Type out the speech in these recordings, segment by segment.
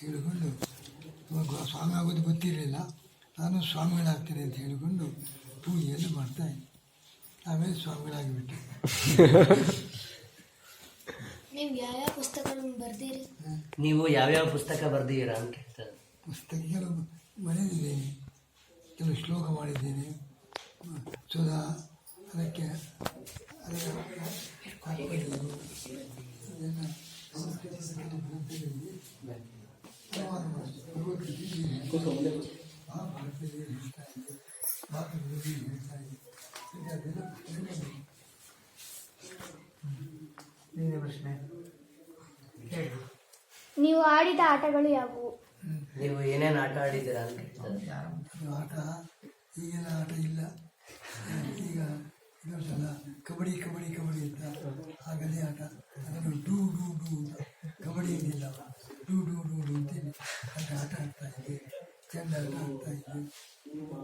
ಹೇಳಿಕೊಂಡು ಸ್ವಾಮಿ ಆಗೋದು ಗೊತ್ತಿರಲಿಲ್ಲ. ನಾನು ಸ್ವಾಮಿಗಳಾಗ್ತೇನೆ ಅಂತ ಹೇಳಿಕೊಂಡು ಪೂಜೆಯನ್ನು ಮಾಡ್ತಾಯಿದ್ದೆ. ಆಮೇಲೆ ಸ್ವಾಮಿಗಳಾಗಿಬಿಟ್ಟೆ. ನೀವು ಯಾವ್ಯಾವ ಪುಸ್ತಕ ಬರ್ದಿದ್ದೀರಾ ಅಂತ ಕೇಳ್ತಾರೆ. ಪುಸ್ತಕ ಕೆಲವು ಬರೆದಿದ್ದೇನೆ, ಕೆಲವು ಶ್ಲೋಕ ಮಾಡಿದ್ದೇನೆ. ಸುಧಾ ಅದಕ್ಕೆ ನೀವು ಆಡಿದ ಆಟಗಳು ಯಾವುವು? ನೀವು ಏನೇನು ಆಟ ಆಡಿದ್ದೀರಾ ಅಂತ ಕೇಳ್ತಾರೆ. ಆಟ ಈಗಿನ ಆಟ ಇಲ್ಲ. ಈಗ ಇದಲ್ಲ ಕಬಡ್ಡಿ ಕಬಡ್ಡಿ ಕಬಡ್ಡಿ ಅಂತ ಆ ಗಲಿ ಆಟ, ಅದನ್ನು ಡೂ ಡೂ ಡೂ ಅಂತ ಕಬಡ್ಡಿ ಏನಿಲ್ಲ, ಡೂ ಡೂ ಡೂ ಡೂ ಅಂತೇಳಿ ಅದಕ್ಕೆ ಆಟ ಆಡ್ತಾ ಇದ್ದೆ. ಚೆಂಡ ಆಟ ಆಡ್ತಾ ಇದ್ದೆ.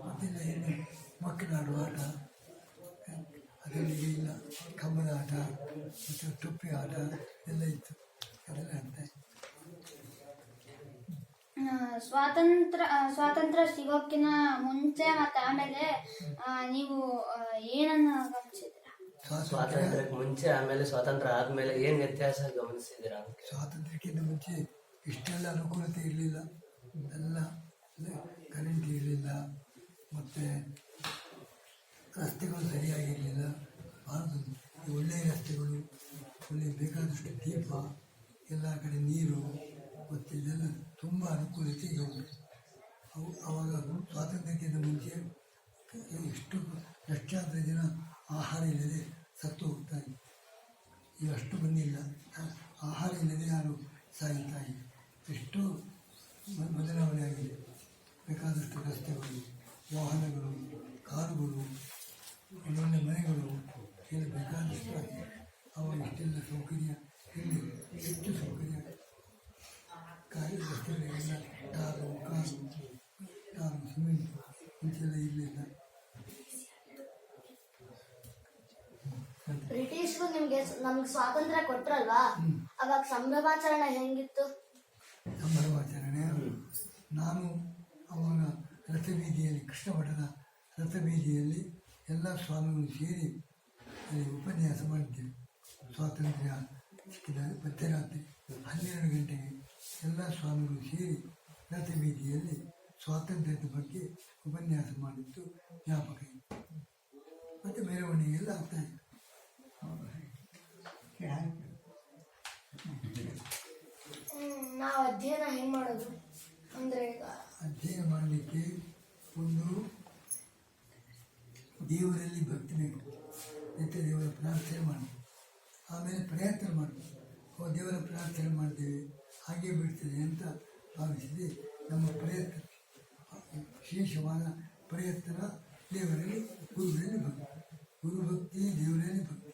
ಮತ್ತೆಲ್ಲ ಏನು ಮಕ್ಕಳು ಆಡುವ ಆಟ ಅದರಲ್ಲಿ ಇಲ್ಲ. ಕಂಬದ ಆಟ ಮತ್ತು ಟೊಪ್ಪಿ ಆಟ ಎಲ್ಲ ಇತ್ತು, ಅದೆಲ್ಲ ಆಡ್ತಾ ಇದ್ದೆ. ಸ್ವಾತಂತ್ರ್ಯ ಸಿಗೋಕ್ಕಿಂತ ಮುಂಚೆ ಮತ್ತೆ ಆಮೇಲೆ ನೀವು ಏನನ್ನ ಗಮನಿಸಿದ್ದೀರಾ? ಸ್ವಾತಂತ್ರ್ಯಕ್ಕೆ ಮುಂಚೆ ಆಮೇಲೆ ಸ್ವಾತಂತ್ರ್ಯ ಆದ್ಮೇಲೆ ಏನ್ ವ್ಯತ್ಯಾಸ ಗಮನಿಸಿದ್ದೀರಾ? ಸ್ವಾತಂತ್ರ್ಯಕ್ಕಿಂತ ಮುಂಚೆ ಇಷ್ಟೆಲ್ಲ ಅನುಕೂಲತೆ ಇರಲಿಲ್ಲ. ಎಲ್ಲ ಕರೆಂಟ್ ಇರಲಿಲ್ಲ, ಮತ್ತು ರಸ್ತೆಗಳು ಸರಿಯಾಗಿರಲಿಲ್ಲ. ಒಳ್ಳೆಯ ರಸ್ತೆಗಳು, ಒಳ್ಳೆಯ ಬೇಕಾದಷ್ಟು ದೀಪ, ಎಲ್ಲ ಕಡೆ ನೀರು, ಮತ್ತು ಇದೆಲ್ಲ ತುಂಬ ಅನುಕೂಲತೆ ಈಗ ಉಂಟು. ಆವಾಗ ಸ್ವಾತಂತ್ರ್ಯಕ್ಕಿಂತ ಮುಂಚೆ ಎಷ್ಟು ಲಕ್ಷಾಂತರ ಜನ ಆಹಾರ ಇಲ್ಲದೆ ಸತ್ತು ಹೋಗ್ತಾ ಇದ್ದರು. ಈಗ ಅಷ್ಟು ಬಂದಿಲ್ಲ. ಆಹಾರ ಇಲ್ಲದೆ ಯಾರು ಸಾಯ್ತಾ ಇಲ್ಲ. ಎಷ್ಟೋ ಬದಲಾವಣೆ ಆಗಿದೆ. ಬೇಕಾದಷ್ಟು ರಸ್ತೆಗಳು, ವಾಹನಗಳು, ಕಾರುಗಳು, ಒಳ್ಳೊಳ್ಳೆ ಮನೆಗಳು ಎಲ್ಲ ಬೇಕಾದಷ್ಟು ಆಗಿದೆ. ಆವಾಗ ಇಷ್ಟೆಲ್ಲ ಸೌಕರ್ಯ ಇಲ್ಲಿ ಹೆಚ್ಚು ಸೌಕರ್ಯ. ರಸ್ತೆಗಳೆಲ್ಲ ಟಾರು, ಸಿಮೆಂಟ್ ಇಂತೆಲ್ಲ ಇರಲಿಲ್ಲ. ಬ್ರಿಟಿಷರು ನಮ್ಗೆ ಸ್ವಾತಂತ್ರ್ಯ ಕೊಟ್ರಲ್ವಾ, ಅವಾಗ ಸಂಭ್ರಮಾಚರಣೆ ಹೆಂಗಿತ್ತು? ಸಂಭ್ರಮಾಚರಣೆ ನಾನು ಅವಾಗ ರಥಬೀದಿಯಲ್ಲಿ, ಕೃಷ್ಣ ಮಠದ ರಥಬೀದಿಯಲ್ಲಿ ಎಲ್ಲ ಸ್ವಾಮಿಗಳು ಸೇರಿ ಉಪನ್ಯಾಸ ಮಾಡಿದ್ದೇವೆ. ಸ್ವಾತಂತ್ರ್ಯ ಸಿಕ್ಕಿದ ಮಧ್ಯರಾತ್ರಿ 12 ಗಂಟೆಗೆ ಎಲ್ಲ ಸ್ವಾಮಿಗಳು ಸೇರಿ ರಥಬೀದಿಯಲ್ಲಿ ಸ್ವಾತಂತ್ರ್ಯದ ಬಗ್ಗೆ ಉಪನ್ಯಾಸ ಮಾಡಿದ್ದು ಜ್ಞಾಪಕ ಇತ್ತು. ಮತ್ತು ಮೆರವಣಿಗೆಲ್ಲ ಆಗ್ತಾಯಿತ್ತು. ನಾವು ಅಧ್ಯಯನ ಹೆಂಗೆ ಮಾಡೋದು ಅಂದರೆ, ಅಧ್ಯಯನ ಮಾಡಲಿಕ್ಕೆ ಒಂದು ದೇವರಲ್ಲಿ ಭಕ್ತಿ ಬೇಕು. ನಿತ್ಯ ದೇವರ ಪ್ರಾರ್ಥನೆ ಮಾಡಬೇಕು. ಆಮೇಲೆ ಪ್ರಯತ್ನ ಮಾಡಬೇಕು. ದೇವರ ಪ್ರಾರ್ಥನೆ ಮಾಡ್ತೇವೆ, ಹಾಗೆ ಬಿಡ್ತದೆ ಅಂತ ಭಾವಿಸಿದೆ. ನಮ್ಮ ಪ್ರಯತ್ನ, ವಿಶೇಷವಾದ ಪ್ರಯತ್ನ ದೇವರಲ್ಲಿ, ಗುರುಗಳಲ್ಲಿ ಭಕ್ತಿ, ಗುರುಭಕ್ತಿ, ದೇವರಲ್ಲಿ ಭಕ್ತಿ,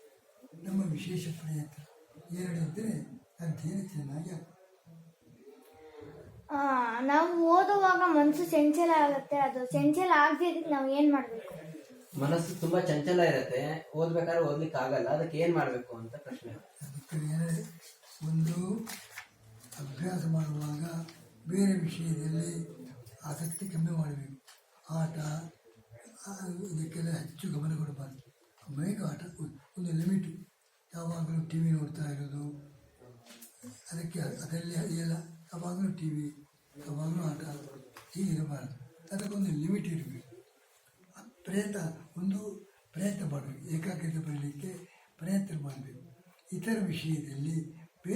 ನಮ್ಮ ವಿಶೇಷ ಪ್ರಯತ್ನ ಎರಡಿದ್ದರೆ ಅಧ್ಯಯನ ಚೆನ್ನಾಗಿ ಆಗ್ತದೆ. ನಾವು ಓದುವಾಗ ಮನಸ್ಸು ಚಂಚಲ ಆಗುತ್ತೆ. ಅದು ಚಂಚಲ ಆಗದಿದ್ದಕ್ಕೆ ನಾವು ಏನು ಮಾಡಬೇಕು? ಮನಸ್ಸು ತುಂಬಾ ಚಂಚಲ ಇರುತ್ತೆ, ಓದ್ಬೇಕಾದ್ರೆ ಓದ್ಲಿಕ್ಕೆ ಆಗಲ್ಲ. ಅದಕ್ಕೆ ಏನ್ ಮಾಡ್ಬೇಕು ಅಂತ ಪ್ರಶ್ನೆ. ಅದಕ್ಕೆ ಒಂದು ಅಭ್ಯಾಸ ಮಾಡುವಾಗ ಬೇರೆ ವಿಷಯದಲ್ಲಿ ಆಸಕ್ತಿ ಕಮ್ಮಿ ಮಾಡಬೇಕು. ಆಟ ಇದಕ್ಕೆಲ್ಲ ಹೆಚ್ಚು ಗಮನ ಕೊಡಬಾರ್ದು. ಬೈಕ್ ಆಟ ಒಂದು ಲಿಮಿಟು. ಯಾವಾಗಲೂ ಟಿ ವಿ ನೋಡ್ತಾ ಇರೋದು, ಅದಕ್ಕೆ ಅದರಲ್ಲಿ ಎಲ್ಲ ಯಾವಾಗಲೂ ಟಿ ವಿ, ಯಾವಾಗಲೂ ಆಟ, ಹೀಗಿರಬಾರ್ದು. ಅದಕ್ಕೊಂದು ಲಿಮಿಟ್ ಇರಬೇಕು. ಪ್ರಯತ್ನ ಮಾಡಬೇಕು. ಏಕಾಗ್ರತೆ ಬರಲಿಕ್ಕೆ ಪ್ರಯತ್ನ ಮಾಡಬೇಕು. ಇತರ ವಿಷಯದಲ್ಲಿ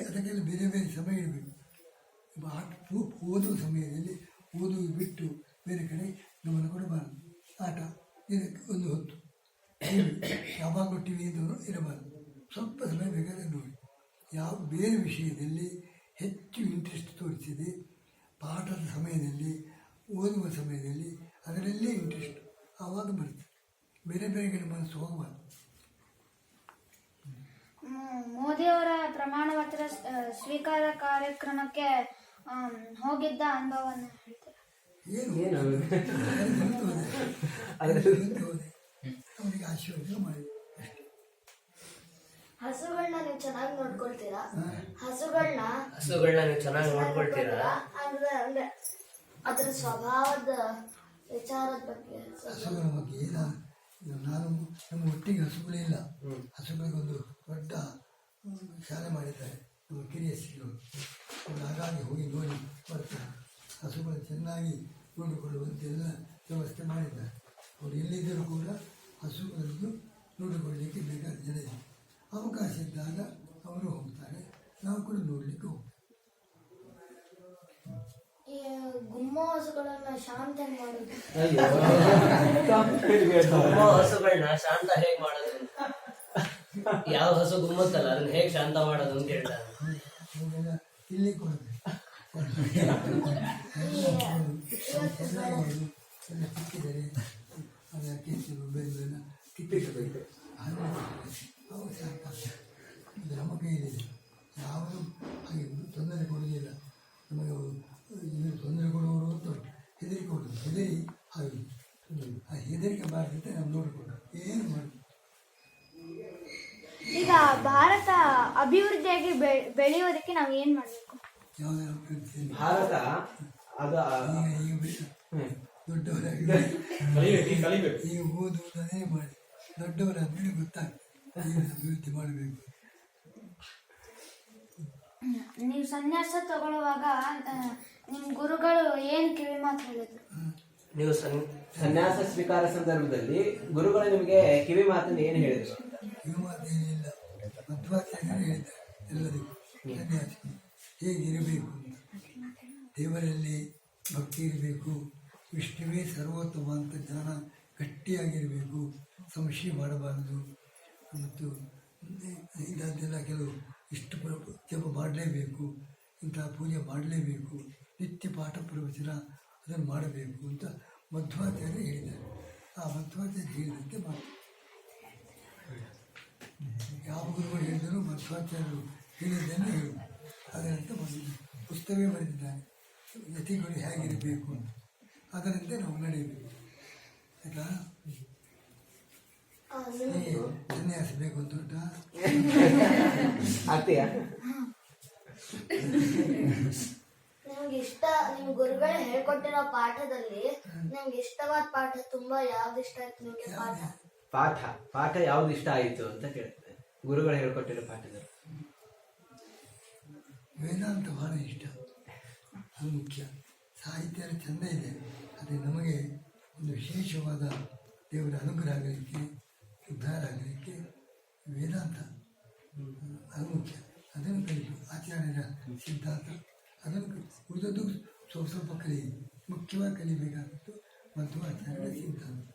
ಅದಕ್ಕೆಲ್ಲ ಬೇರೆ ಬೇರೆ ಸಮಯ ಇರಬೇಕು. ಓದುವ ಸಮಯದಲ್ಲಿ ಓದುವುದು ಬಿಟ್ಟು ಬೇರೆ ಕಡೆ ಗಮನ ಕೊಡಬಾರದು. ಆಟ ಇದಕ್ಕೆ ಒಂದು ಹೊತ್ತು, ಯಾವಾಗಲೂ ಟಿ ವಿ ಇರಬಾರ್ದು. ಸ್ವಲ್ಪ ಸಮಯ ಬೇಕಾದರೆ ನೋಡಿ. ಬೇರೆ ವಿಷಯದಲ್ಲಿ ಹೆಚ್ಚು ಇಂಟ್ರೆಸ್ಟ್ ತೋರಿಸಿದೆ, ಪಾಠದ ಸಮಯದಲ್ಲಿ, ಓದುವ ಸಮಯದಲ್ಲಿ ಅದರಲ್ಲೇ ಇಂಟ್ರೆಸ್ಟ್ ಆವಾಗ ಬರುತ್ತೆ. ಬೇರೆ ಬೇರೆ ಕಡೆ ಮನಸ್ಸು ಹೋಗಬಾರ್ದು. ಮೋದಿಯವರ ಪ್ರಮಾಣ ಪತ್ರ ಸ್ವೀಕಾರ ಕಾರ್ಯಕ್ರಮಕ್ಕೆ ಹೋಗಿದ್ದ ಅನುಭವವನ್ನು ಹೇಳ್ತಾರೆ. ಅವನಿಗೆ ಆಶೀರ್ವಾದ ಮಾಡಿ. ಹಸುಗಳನ್ನ ನೀವು ಚೆನ್ನಾಗಿ ನೋಡ್ಕೊಳ್ತೀರಾ? ಹಸುಗಳನ್ನ ನೀವು ಚೆನ್ನಾಗಿ ನೋಡ್ಕೊಳ್ತೀರಾ? ಅಂದ್ರೆ ಅಂದ್ರೆ ಅದ್ರ ಸ್ವಭಾವದ ವಿಚಾರದ ಬಗ್ಗೆ ಹಸುಗಳ ಬಗ್ಗೆ ನಾನು ನಮ್ಮ ಒಟ್ಟಿಗೆ ಹಸುಗಳಿಲ್ಲ. ಹಸುಗಳಿಗೊಂದು ದೊಡ್ಡ ಶಾಲೆ ಮಾಡಿದ್ದಾರೆ ನಮ್ಮ ಕಿರಿಯ ಶ್ರೀಗಳು. ಅವರು ಹಾಗಾಗಿ ಹೋಗಿ ನೋಡಿ ಬರ್ತಾರೆ. ಹಸುಗಳು ಚೆನ್ನಾಗಿ ನೋಡಿಕೊಳ್ಳುವಂತೆಲ್ಲ ವ್ಯವಸ್ಥೆ ಮಾಡಿದ್ದಾರೆ. ಅವರು ಎಲ್ಲಿದ್ದರೂ ಕೂಡ ಹಸುಗಳನ್ನು ನೋಡಿಕೊಳ್ಳಲಿಕ್ಕೆ ಬೇಕಾದ ಜನ ಇದೆ. ಅವಕಾಶ ಇದ್ದಾಗ ಅವರು ಹೋಗ್ತಾರೆ, ನಾವು ಕೂಡ ನೋಡಲಿಕ್ಕೆ ಹೋಗ್ತೇವೆ. ಈ ಗುಮ್ಮ ಹಸುಗಳನ್ನ ಶಾಂತ ಮಾಡೋದು, ಹಸುಗಳನ್ನ ಶಾಂತ ಹೇಗ್ ಮಾಡೋದು? ಯಾವ ಹಸು ಗುಮ್ಮತ್ತಲ್ಲ ಅದನ್ನ ಹೇಗ್ ಶಾಂತ ಮಾಡೋದು ಅಂತ ಹೇಳ್ತಾರೆ. ಅವೆಲ್ಲ ಇಲ್ಲಿ ಕೊಡಬೇಕು. ಎಲ್ಲ ಕಿತ್ತಿದ್ದಾರೆ, ಅದರ ಕೆಚ್ಚಲು ಬೆಲ್ಲ ಕಿತ್ತಿಡಬೇಕು. ಅವು ಸಾಕಾಗ್ತದೆ. ಇದು ನಮ್ಮ ಕೈಯಲ್ಲಿದೆ. ಯಾವುದು ಹಾಗೆ ತೊಂದರೆ ಕೊಡುವುದಿಲ್ಲ. ನಮಗೆ ಇವರು ತೊಂದರೆ ಕೊಡುವವರು ಅಂತ ಹೆದರಿ ಕೊಡೋದು. ಹೆದರಿ ಹಾಗೆ ಆ ಹೆದರಿಕೆ ಬಾರದಂತೆ ನಾವು ನೋಡಿಕೊಂಡು ಏನು ಮಾಡೋದು. ಈಗ ಭಾರತ ಅಭಿವೃದ್ಧಿಯಾಗಿ ಬೆಳೆಯೋದಕ್ಕೆ ನಾವು ಏನ್ ಮಾಡ್ಬೇಕು? ಯಾವುದಾದ್ರು ಭಾರತ ಅದು ಈಗ ದೊಡ್ಡವರಾಗಿ ಈಗ ಓದುವುದನ್ನೇ ಮಾಡಿ ದೊಡ್ಡವರಾದ್ಮೇಲೆ ಗೊತ್ತಾಗ್ತದೆ ಏನು ಅಭಿವೃದ್ಧಿ ಮಾಡಬೇಕು. ನೀವು ಸನ್ಯಾಸ ತಗೊಳ್ಳುವಾಗ ನಿಮ್ ಗುರುಗಳು ಏನ್ ಕಿವಿ ಮಾತು ಹೇಳಿದ್ರು? ನೀವು ಸನ್ಯಾಸ ಸ್ವೀಕಾರ ಸಂದರ್ಭದಲ್ಲಿ ಗುರುಗಳು ನಿಮಗೆ ಕಿವಿ ಮಾತನ್ನು ಏನು ಹೇಳಿದ್ರು? ಕಿವಿ ಮಾತೇನಿಲ್ಲ, ಮಧ್ವಾಚಾರ್ಯರು ಹೇಳಿದ್ದಾರೆ ಎಲ್ಲರಿಗೂ ಸನ್ಯಾಸಿ ಹೇಗಿರಬೇಕು ಅಂತ. ದೇವರಲ್ಲಿ ಭಕ್ತಿ ಇರಬೇಕು, ವಿಷ್ಣುವೇ ಸರ್ವೋತ್ತಮ ಅಂತ ಜ್ಞಾನ ಗಟ್ಟಿಯಾಗಿರಬೇಕು, ಸಂಶಯ ಮಾಡಬಾರದು. ಮತ್ತು ಇಂಥದ್ದೆಲ್ಲ ಕೆಲವು ಇಷ್ಟು ಜಪ ಮಾಡಲೇಬೇಕು, ಇಂತಹ ಪೂಜೆ ಮಾಡಲೇಬೇಕು, ನಿತ್ಯ ಪಾಠ ಪ್ರವಚನ ಅದನ್ನು ಮಾಡಬೇಕು ಅಂತ ಮಧ್ವಾಚಾರ್ಯ ಹೇಳಿದ್ದಾರೆ. ಆ ಮಧ್ವಾಚಾರ್ಯ ಹೇಳಿದಂತೆ ಮಾಡಿ. ಯಾವ ಗುರುಗಳು ಹೇಳಿದರೂ ಮಧ್ವಾಚಾರ್ಯರು ಹೇಳಿದ್ದನ್ನು ಹೇಳು. ಅದರಂತೆ ಪುಸ್ತಕವೇ ಬರೆದಿದ್ದಾರೆ, ಯತಿಗಳು ಹೇಗಿರಬೇಕು ಅಂತ. ಅದರಂತೆ ನಾವು ನಡೆಯಬೇಕು. ಆಯ್ತಾ? ಸನ್ಯಾಸ ಬೇಕು ಅಂತ ಉಂಟಾ? ಆಗ್ತೀಯ? ನಿಮ್ಗೆ ಇಷ್ಟ, ನಿಮ್ ಗುರುಗಳೇ ಹೇಳ್ಕೊಟ್ಟಿರೋ ಪಾಠದಲ್ಲಿ ನಿಮ್ಗೆ ಇಷ್ಟವಾದ ಪಾಠ ತುಂಬಾ ಯಾವ್ದು ಇಷ್ಟ ಆಯ್ತು ನಿಮ್ಗೆ? ಪಾಠ ಯಾವ್ದು ಇಷ್ಟ ಆಯಿತು ಅಂತ ಕೇಳ್ತೇನೆ. ಗುರುಗಳು ಹೇಳ್ಕೊಟ್ಟಿರೋ ಪಾಠದಲ್ಲಿ ವೇದಾಂತ ಬಹಳ ಇಷ್ಟ, ಅದು ಮುಖ್ಯ. ಸಾಹಿತ್ಯ ಚೆಂದ ಇದೆ, ಆದರೆ ನಮಗೆ ಒಂದು ವಿಶೇಷವಾದ ದೇವರ ಅನುಗ್ರಹ ಆಗಲಿಕ್ಕೆ, ಉದ್ಧಾರ ಆಗಲಿಕ್ಕೆ ವೇದಾಂತ ಅದು ಮುಖ್ಯ. ಅದನ್ನು ಕಲಿತು ಆಚಾರ್ಯರ ಸಿದ್ಧಾಂತ ಅದನ್ನು ಉಳಿದದ್ದು ಸ್ವಲ್ಪ ಕಲಿ, ಮುಖ್ಯವಾಗಿ ಕಲಿಬೇಕಾದದ್ದು ಮಧ್ವಾಚಾರ್ಯರ ಸಿದ್ಧಾಂತ.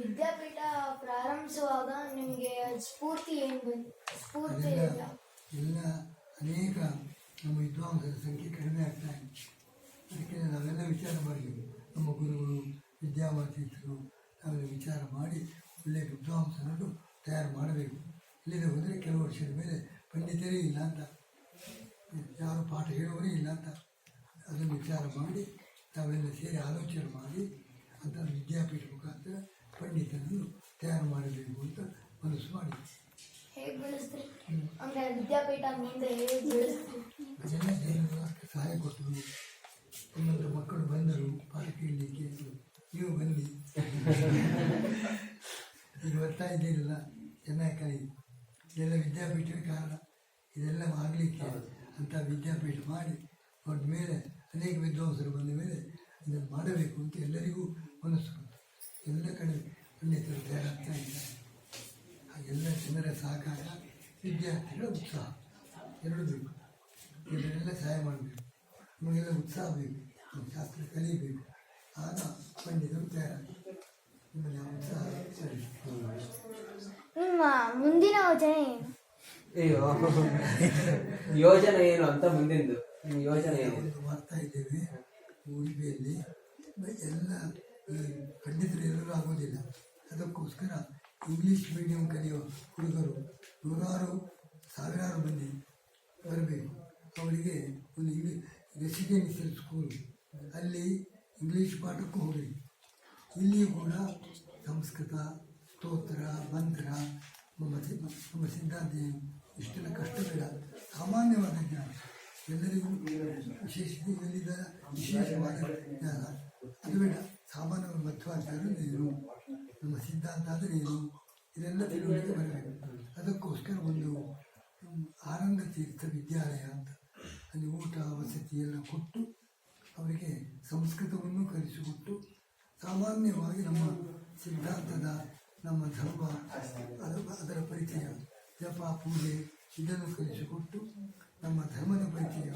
ವಿದ್ಯಾಪೀಠ ಪ್ರಾರಂಭಿಸುವಾಗ ನಿಮಗೆ ಸ್ಫೂರ್ತಿ ಏನು ಬಂತು? ಸ್ಫೂರ್ತಿ ಎಲ್ಲ ಅನೇಕ ನಮ್ಮ ವಿದ್ವಾಂಸರ ಸಂಖ್ಯೆ ಕಡಿಮೆ ಆಗ್ತಾ ಇದೆ. ಅದಕ್ಕೆ ನಾವೆಲ್ಲ ವಿಚಾರ ಮಾಡಬೇಕು. ನಮ್ಮ ಗುರುಗಳು, ವಿದ್ಯಾವಾತೀರ್ಥರು ನಾವೆಲ್ಲ ವಿಚಾರ ಮಾಡಿ ಒಳ್ಳೆಯ ವಿದ್ವಾಂಸರನ್ನು ತಯಾರು ಮಾಡಬೇಕು. ಇಲ್ಲದೆ ಹೋದರೆ ಕೆಲವು ವರ್ಷದ ಮೇಲೆ ಪಂಡಿತರೇ ಇಲ್ಲ ಅಂತ, ಯಾರು ಪಾಠ ಹೇಳುವವರೇ ಇಲ್ಲ ಅಂತ. ಅದನ್ನು ವಿಚಾರ ಮಾಡಿ ನಾವೆಲ್ಲ ಸೇರಿ ಆಲೋಚನೆ ಮಾಡಿ ಅಂತ ವಿದ್ಯಾಪೀಠ ಮುಖಾಂತರ ಪಂಡಿತರನ್ನು ತಯಾರು ಮಾಡಬೇಕು ಅಂತ ಮನಸ್ಸು ಮಾಡಿ. ಹೇಗೆ ಬೆಳೆಸ್ತೀರಿ ಅಂದರೆ ವಿದ್ಯಾಪೀಠ ಮುಂದೆ ಹೇಗೆ ಬೆಳೆಸ್ತೀರಿ? ಅದೆಲ್ಲ ದೇವರು ಸಹಾಯ ಕೊಟ್ಟರು. ನಿಮ್ಮಂಥ ಮಕ್ಕಳು ಬಂದರು ಪಾಠ ಕೇಳಲಿಕ್ಕೆ, ನೀವು ಬನ್ನಿ. ಈಗ ಬರ್ತಾ ಇದ್ದೀರಲ್ಲ, ಚೆನ್ನಾಗಿ ಕಲಿ. ಇದೆಲ್ಲ ವಿದ್ಯಾಪೀಠವೇ ಕಾರಣ. ಇದೆಲ್ಲ ಆಗಲಿಕ್ಕೆ ಅಂಥ ವಿದ್ಯಾಪೀಠ ಮಾಡಿ ಹೊರಟ ಮೇಲೆ ಅನೇಕ ವಿದ್ವಾಂಸರು ಬಂದ ಮೇಲೆ ಇದನ್ನು ಮಾಡಬೇಕು ಅಂತ ಎಲ್ಲರಿಗೂ ಮನಸ್ಸು ಬಂತು. ಎಲ್ಲ ಕಡೆ ಪಂಡಿತರು ತಯಾರಾಗ್ತಾ ಇದ್ದಾರೆ. ಹಾಗೆಲ್ಲ ಜನರ ಸಹಕಾರ, ವಿದ್ಯಾರ್ಥಿಗಳ ಉತ್ಸಾಹ ಎರಡೂ ಬೇಕು. ಇದನ್ನೆಲ್ಲ ಸಹಾಯ ಮಾಡಬೇಕು. ನಮಗೆಲ್ಲ ಉತ್ಸಾಹ ಬೇಕು, ಶಾಸ್ತ್ರ ಕಲಿಯಬೇಕು. ಆಗ ಪಂಡಿತರು ತಯಾರಾಗಬೇಕು. ನಿಮ್ಮಲ್ಲಿ ಆ ಉತ್ಸಾಹ ಸರಿ. ನಿಮ್ಮ ಮುಂದಿನ ಯೋಜನೆ ಏನು? ಯೋಜನೆ ಏನು ಅಂತ ಮುಂದಿಂದು ಯೋಜನೆ ಏನು ಮಾಡ್ತಾ ಇದ್ದೇವೆ. ಉಡುಪಿಯಲ್ಲಿ ಎಲ್ಲ ಈ ಪಂಡಿತರು ಎಲ್ಲರೂ ಆಗೋದಿಲ್ಲ. ಅದಕ್ಕೋಸ್ಕರ ಇಂಗ್ಲೀಷ್ ಮೀಡಿಯಂ ಕಲಿಯುವ ಹುಡುಗರು ಸಾವಿರಾರು ಮಂದಿ ಬರಬೇಕು. ಅವರಿಗೆ ಒಂದು ರೆಸಿಡೆನ್ಷಿಯಲ್ ಸ್ಕೂಲ್, ಅಲ್ಲಿ ಇಂಗ್ಲೀಷ್ ಪಾಠಕ್ಕೂ ಹೋಗಬೇಕು. ಇಲ್ಲಿಯೂ ಕೂಡ ಸಂಸ್ಕೃತ, ಸ್ತೋತ್ರ ಮಂತ್ರ ನಮ್ಮ ಸಿದ್ಧಾಂತ ಏನು ಇಷ್ಟೆಲ್ಲ ಕಷ್ಟ ಬೇಡ, ಸಾಮಾನ್ಯವಾದ ಜ್ಞಾನ ಎಲ್ಲರಿಗೂ ವಿಶೇಷವಾದ ಜ್ಞಾನ ಅದು ಬೇಡ. ಸಾಮಾನ್ಯವಾದ ಮಧ್ವಾಚಾರ್ಯರು ಏನು, ನಮ್ಮ ಸಿದ್ಧಾಂತ ಆದರೆ ಏನು, ಇದೆಲ್ಲ ತಿಳುವಳಿಕೆ ಬರಬೇಕು. ಅದಕ್ಕೋಸ್ಕರ ಒಂದು ಆನಂದ ತೀರ್ಥ ವಿದ್ಯಾಲಯ ಅಂತ ಅಲ್ಲಿ ಊಟ ವಸತಿ ಎಲ್ಲ ಕೊಟ್ಟು ಅವರಿಗೆ ಸಂಸ್ಕೃತವನ್ನು ಕಲಿಸಿಕೊಟ್ಟು ಸಾಮಾನ್ಯವಾಗಿ ನಮ್ಮ ಸಿದ್ಧಾಂತದ ನಮ್ಮ ಧರ್ಮ ಅದರ ಪರಿಚಯ ಜಪ ಪೂಜೆ ಇದನ್ನು ಕಲಿಸಿಕೊಟ್ಟು ನಮ್ಮ ಧರ್ಮದ ಪರಿಚಯ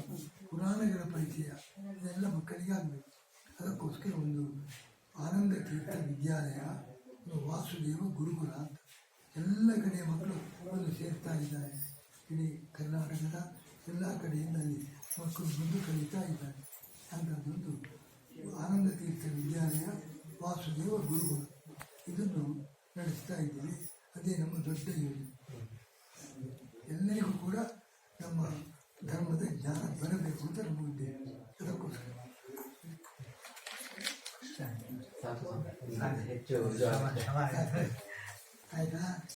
ಪುರಾಣಗಳ ಪರಿಚಯ ಇದೆಲ್ಲ ಮಕ್ಕಳಿಗೆ ಆಗಬೇಕು. ಅದಕ್ಕೋಸ್ಕರ ಒಂದು ಆನಂದ ತೀರ್ಥ ವಿದ್ಯಾಲಯ, ಒಂದು ವಾಸುದೇವ ಗುರುಕುಲ ಅಂತ ಎಲ್ಲ ಕಡೆಯ ಮಕ್ಕಳು ಬಂದು ಸೇರ್ತಾ ಇದ್ದಾರೆ. ಇಡೀ ಕರ್ನಾಟಕದ ಎಲ್ಲ ಕಡೆಯಿಂದ ಅಲ್ಲಿ ಮಕ್ಕಳು ಬಂದು ಕಲಿತಾ ಇದ್ದಾರೆ. ಅಂಥದ್ದೊಂದು ಆನಂದ ತೀರ್ಥ ವಿದ್ಯಾಲಯ ವಾಸುದೇವ ಗುರುಕುಲ ಇದನ್ನು ನಡೆಸ್ತಾ ಇದ್ದೀವಿ. ಅದೇ ನಮ್ಮ ದೊಡ್ಡ ಯೋಜನೆ. ಎಲ್ಲರಿಗೂ ಕೂಡ ನಮ್ಮ ಧರ್ಮದ ಜ್ಞಾನ ಬರಬೇಕು ಅಂತ ನಮ್ಮ ಉದ್ದೇಶ. ಅದಕ್ಕೋಸ್ಕರ ಹೆಚ್ಚು ಆಯ್ತಾ.